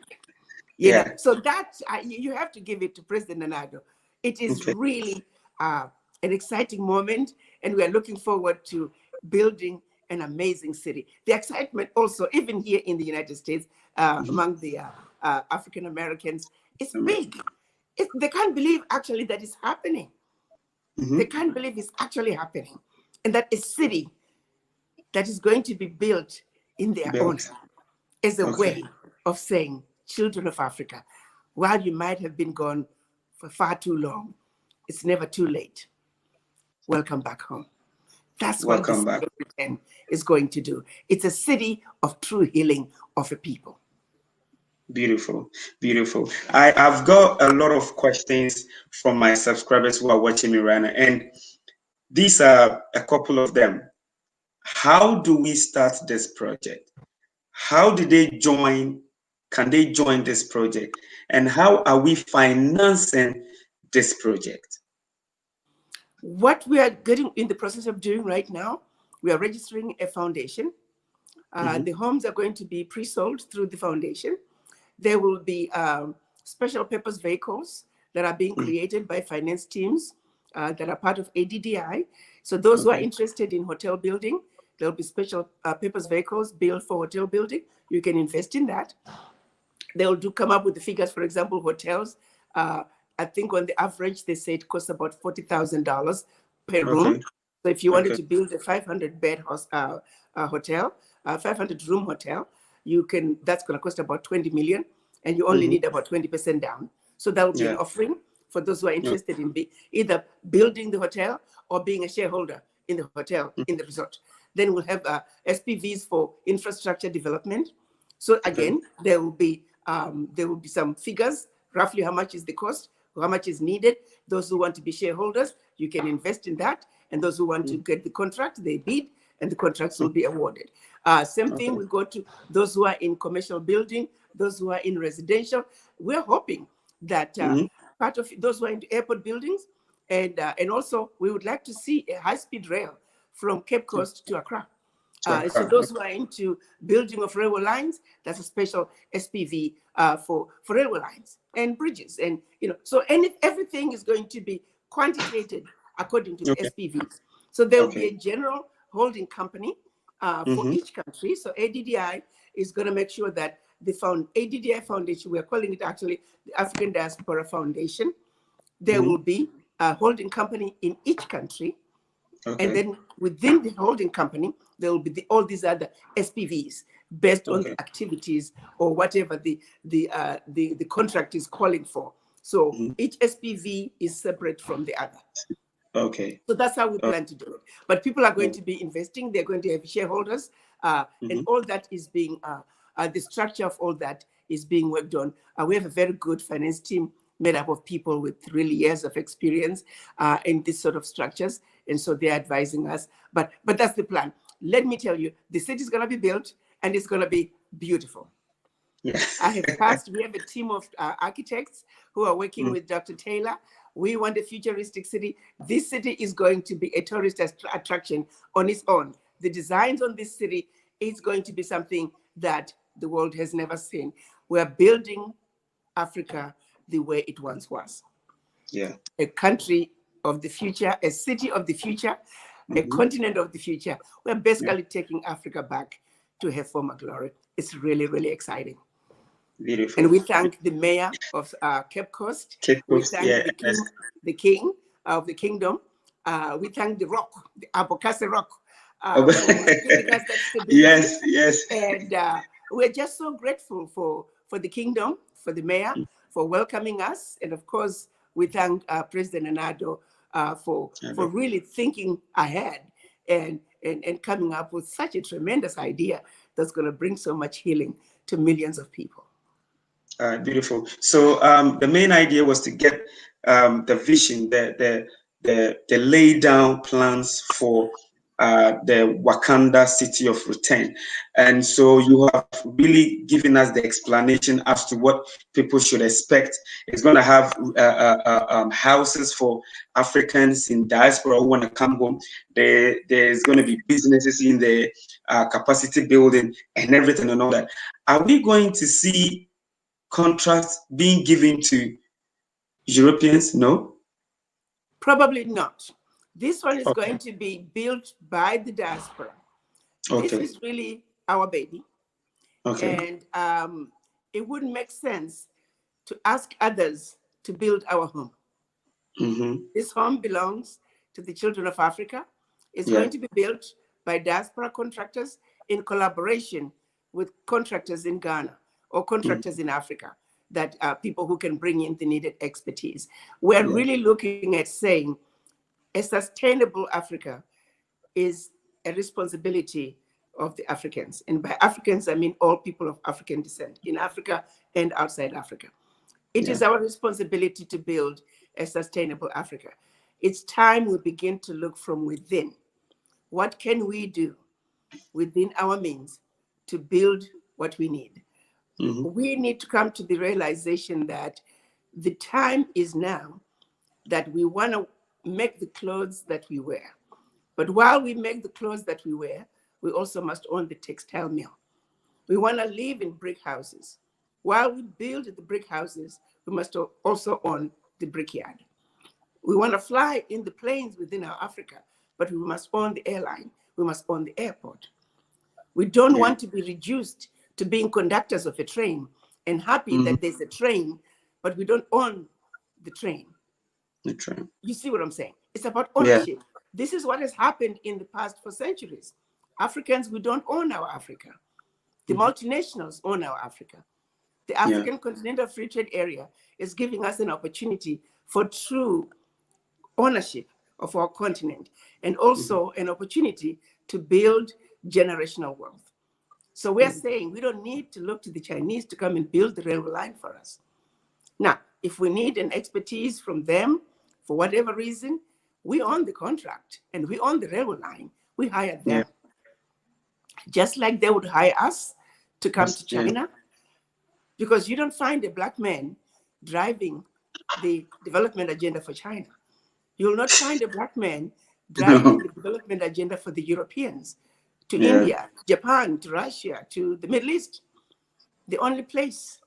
You know? So that, you have to give it to President Anado. It is really an exciting moment, and we are looking forward to building an amazing city. The excitement also, even here in the United States, among the African Americans, it's big. They can't believe actually that it's happening. They can't believe it's actually happening. And that a city that is going to be built in their honor is a way of saying, children of Africa, while you might have been gone for far too long, it's never too late. Welcome back home. That's what this city is going to do. It's a city of true healing of a people. Beautiful, beautiful. I've got a lot of questions from my subscribers who are watching me right now, and these are a couple of them. How do we start this project? How did they join? Can they join this project? And how are we financing this project? What we are getting in the process of doing right now, we are registering a foundation. The homes are going to be pre-sold through the foundation. There will be special purpose vehicles that are being created by finance teams that are part of ADDI. So those who are interested in hotel building, There'll be special purpose vehicles built for hotel building. You can invest in that. They'll come up with the figures. For example, hotels. I think on the average, they say it costs about $40,000 per room. So if you wanted to build a 500-bed hotel, 500-room hotel, that's going to cost about 20 million, and you only need about 20% down. So that will be an offering for those who are interested in either building the hotel or being a shareholder in the hotel, in the resort. Then we'll have SPVs for infrastructure development. So again, there will be some figures, roughly how much is the cost, how much is needed. Those who want to be shareholders, you can invest in that. And those who want to get the contract, they bid, and the contracts will be awarded. Same thing, we go to those who are in commercial building, those who are in residential. We're hoping that part of those who are into airport buildings, and also we would like to see a high-speed rail from Cape Coast to Accra. So those who are into building of railway lines, that's a special SPV for railway lines and bridges. And, so everything is going to be quantitated according to the SPVs. So there will be a general holding company for each country. So ADDI is going to make sure that the ADDI Foundation, we're calling it actually the African Diaspora Foundation. There will be a holding company in each country. And then within the holding company, there will be all these other SPVs based on the activities or whatever the contract is calling for. So each SPV is separate from the other. So that's how we plan to do it. But people are going to be investing. They're going to have shareholders, and all that is being the structure of all that is being worked on. We have a very good finance team made up of people with really years of experience in this sort of structures. And so they're advising us. But that's the plan. Let me tell you, the city is going to be built and it's going to be beautiful. We have a team of architects who are working with Dr. Taylor. We want a futuristic city. This city is going to be a tourist attraction on its own. The designs on this city is going to be something that the world has never seen. We're building Africa the way it once was. A country of the future, a city of the future, a continent of the future. We're basically taking Africa back to her former glory. It's really, really exciting. Beautiful. And we thank the mayor of Cape Coast. We thank the king of the kingdom. We thank the rock, the Abokase rock. For giving us that stability. Yes. And we're just so grateful for the kingdom, for the mayor, for welcoming us. And of course, we thank President Anado for really thinking ahead and coming up with such a tremendous idea that's going to bring so much healing to millions of people. Beautiful. So the main idea was to get the vision, the lay down plans for the Wakanda city of return. And so you have really given us the explanation as to what people should expect. It's going to have houses for Africans in diaspora who want to come home. There's going to be businesses in the capacity building and everything and all that. Are we going to see contracts being given to Europeans? No? Probably not. This one is going to be built by the diaspora. This is really our baby. And it wouldn't make sense to ask others to build our home. This home belongs to the children of Africa. It's going to be built by diaspora contractors in collaboration with contractors in Ghana or contractors in Africa, that people who can bring in the needed expertise. We're really looking at saying a sustainable Africa is a responsibility of the Africans. And by Africans, I mean all people of African descent in Africa and outside Africa. It is our responsibility to build a sustainable Africa. It's time we begin to look from within. What can we do within our means to build what we need? We need to come to the realization that the time is now that we want to make the clothes that we wear. But while we make the clothes that we wear, we also must own the textile mill. We want to live in brick houses. While we build the brick houses, we must also own the brickyard. We want to fly in the planes within our Africa, but we must own the airline. we must own the airport. We don't want to be reduced to being conductors of a train and happy that there's a train, but we don't own the train. The train. You see what I'm saying? It's about ownership. This is what has happened in the past for centuries. Africans, we don't own our Africa. The multinationals own our Africa. The African Continental Free Trade Area is giving us an opportunity for true ownership of our continent, and also an opportunity to build generational wealth. So we're saying we don't need to look to the Chinese to come and build the railway line for us. Now, if we need an expertise from them, for whatever reason, we own the contract and we own the railway line. We hire them. Just like they would hire us to come to China. Because you don't find a Black man driving the development agenda for China. You will not find a Black man driving the development agenda for the Europeans, to India, Japan, to Russia, to the Middle East. The only place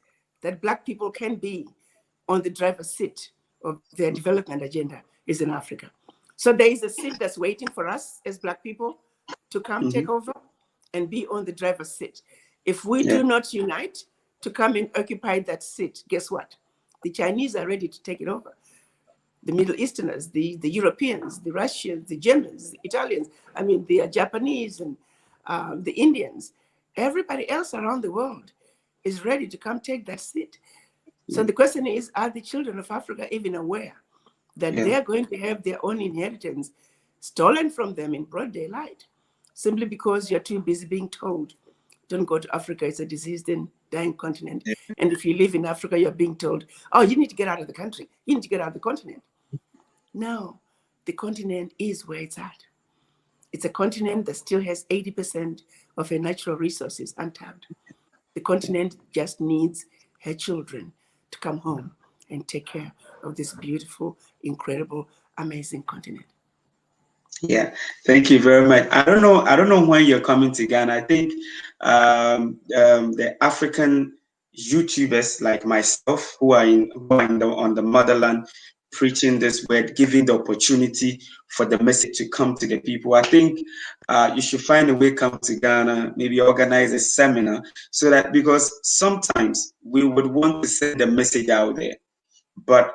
that Black people can be on the driver's seat of their development agenda is in Africa. So there is a seat that's waiting for us as Black people to come take over and be on the driver's seat. If we do not unite to come and occupy that seat, guess what? The Chinese are ready to take it over. The Middle Easterners, the Europeans, the Russians, the Germans, the Italians, I mean, the Japanese and the Indians, everybody else around the world is ready to come take that seat. So the question is, are the children of Africa even aware that they're going to have their own inheritance stolen from them in broad daylight, simply because you're too busy being told, don't go to Africa, it's a diseased and dying continent. And if you live in Africa, you're being told, oh, you need to get out of the country. You need to get out of the continent. No, the continent is where it's at. It's a continent that still has 80% of her natural resources untapped. The continent just needs her children to come home and take care of this beautiful, incredible, amazing continent. Yeah, thank you very much. I don't know when you're coming to Ghana. I think the African YouTubers like myself who are on the motherland preaching this word, giving the opportunity for the message to come to the people. I think you should find a way come to Ghana, maybe organize a seminar, so that, because sometimes we would want to send the message out there, but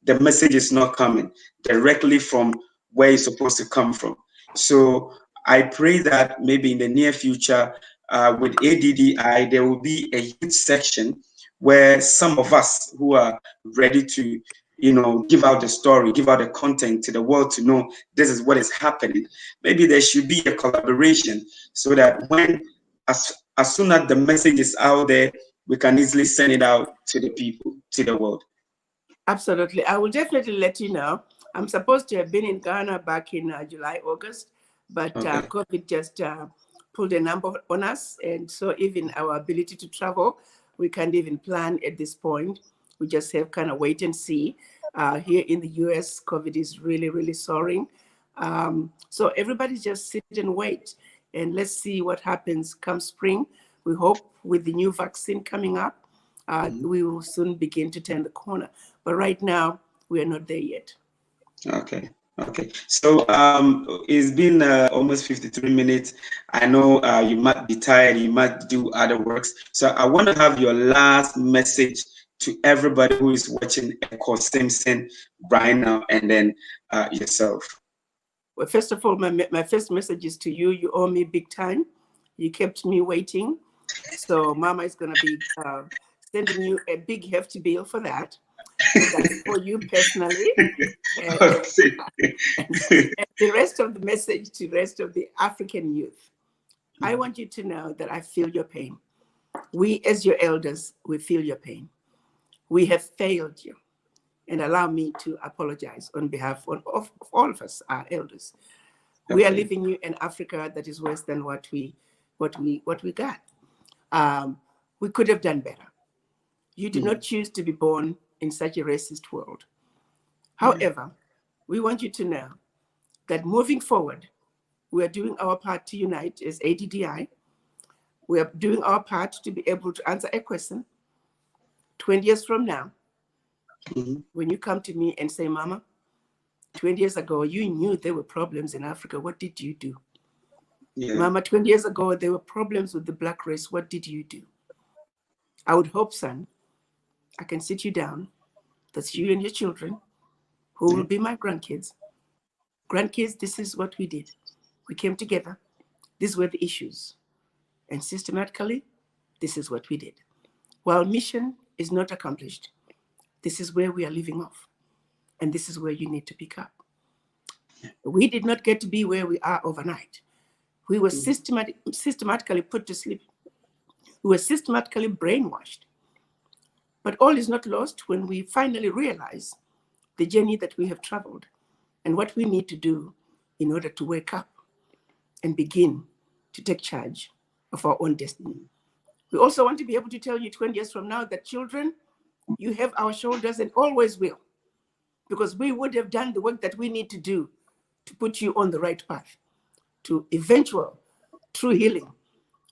the message is not coming directly from where it's supposed to come from. So I pray that maybe in the near future, with ADDI, there will be a youth section where some of us who are ready to, give out the story, give out the content to the world to know this is what is happening. Maybe there should be a collaboration so that as soon as the message is out there, we can easily send it out to the people, to the world. Absolutely. I will definitely let you know. I'm supposed to have been in Ghana back in July, August, but COVID just pulled a number on us. And so even our ability to travel, we can't even plan at this point. We just have kind of wait and see. Here in the US, COVID is really, really soaring. So everybody just sit and wait, and let's see what happens come spring. We hope with the new vaccine coming up, we will soon begin to turn the corner. But right now, we are not there yet. Okay. So it's been almost 53 minutes. I know you might be tired, you might do other works. So I want to have your last message to everybody who is watching Ekow Simpson right now, and then yourself. Well, first of all, my first message is to you. You owe me big time. You kept me waiting. So Mama is going to be sending you a big hefty bill for that. That's for you personally. And the rest of the message to the rest of the African youth. I want you to know that I feel your pain. We, as your elders, we feel your pain. We have failed you. And allow me to apologize on behalf of all of us, our elders. Okay. We are leaving you in Africa that is worse than what we got. We could have done better. You did not choose to be born in such a racist world. However, we want you to know that moving forward, we are doing our part to unite as ADDI. We are doing our part to be able to answer a question 20 years from now. When you come to me and say, Mama, 20 years ago, you knew there were problems in Africa. What did you do? Yeah. Mama, 20 years ago, there were problems with the black race. What did you do? I would hope, son, I can sit you down. That's you and your children, who will be my grandkids. Grandkids, this is what we did. We came together. These were the issues. And systematically, this is what we did. While mission is not accomplished, this is where we are leaving off. And this is where you need to pick up. We did not get to be where we are overnight. We were systematically put to sleep. We were systematically brainwashed. But all is not lost when we finally realize the journey that we have traveled and what we need to do in order to wake up and begin to take charge of our own destiny. We also want to be able to tell you 20 years from now that, children, you have our shoulders and always will, because we would have done the work that we need to do to put you on the right path to eventual true healing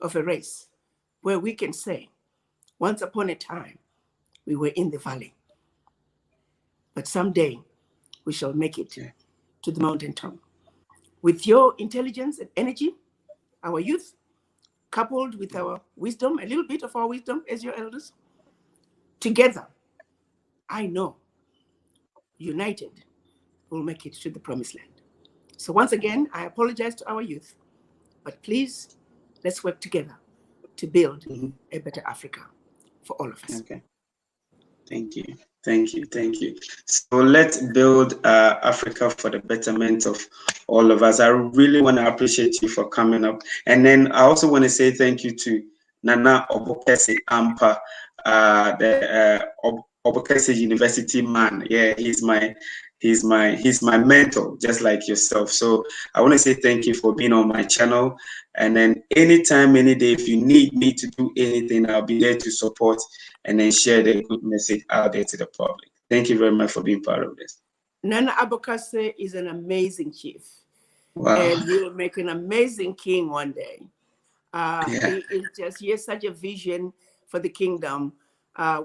of a race where we can say, once upon a time, we were in the valley, but someday we shall make it to the mountaintop. With your intelligence and energy, our youth, coupled with our wisdom, a little bit of our wisdom as your elders, together, I know, united, we'll make it to the promised land. So once again, I apologize to our youth, but please, let's work together to build a better Africa for all of us. Okay. Thank you. Thank you. Thank you. So let's build Africa for the betterment of all of us. I really want to appreciate you for coming up. And then I also want to say thank you to Nana Obokese Ampa, the Obokese University man. Yeah, he's my mentor, just like yourself. So I want to say thank you for being on my channel. And then anytime, any day, if you need me to do anything, I'll be there to support and then share the good message out there to the public. Thank you very much for being part of this. Nana Obokese is an amazing chief. Wow. And he will make an amazing king one day. He has such a vision for the kingdom.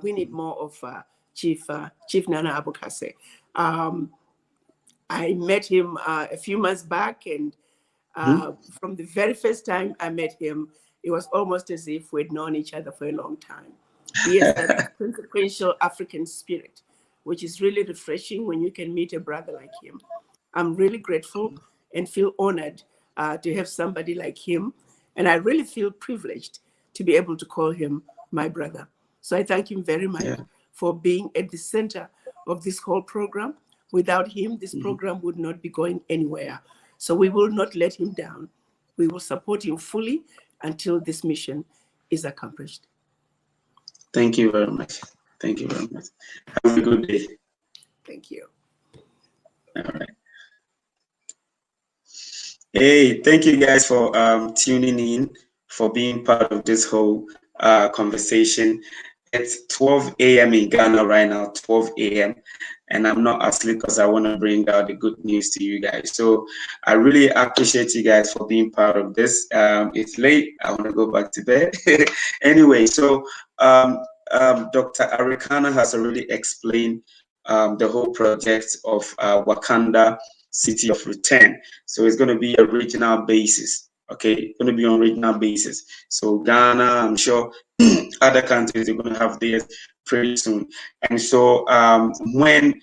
We need more of Chief Nana Obokese. I met him a few months back, and from the very first time I met him, it was almost as if we'd known each other for a long time. He has that consequential African spirit, which is really refreshing when you can meet a brother like him. I'm really grateful and feel honored to have somebody like him. And I really feel privileged to be able to call him my brother. So I thank him very much for being at the center of this whole program. Without him, this program would not be going anywhere. So we will not let him down. We will support him fully until this mission is accomplished. Thank you very much. Thank you very much. Have a good day. Thank you. All right. Hey, thank you guys for tuning in, for being part of this whole conversation. It's 12 a.m. in Ghana right now, 12 a.m. And I'm not asleep because I want to bring out the good news to you guys. So I really appreciate you guys for being part of this. It's late. I want to go back to bed. Anyway, so Dr. Arikana has already explained the whole project of Wakanda City of Return. So it's going to be a regional basis. Okay, it's going to be on regional basis. So Ghana, I'm sure other countries are going to have theirs pretty soon. And so when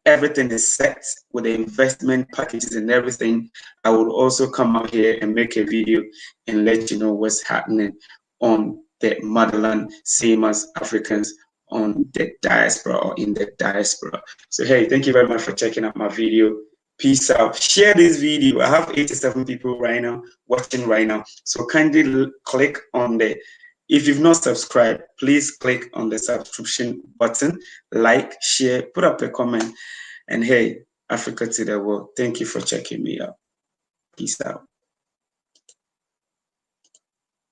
everything is set with the investment packages and everything, I will also come out here and make a video and let you know what's happening on the motherland, same as Africans on the diaspora or in the diaspora. So hey, thank you very much for checking out my video. Peace out. Share this video. I have 87 people right now watching right now. So kindly click on the, if you've not subscribed, please click on the subscription button, like, share, put up a comment, and hey, Africa to the world. Thank you for checking me out. Peace out.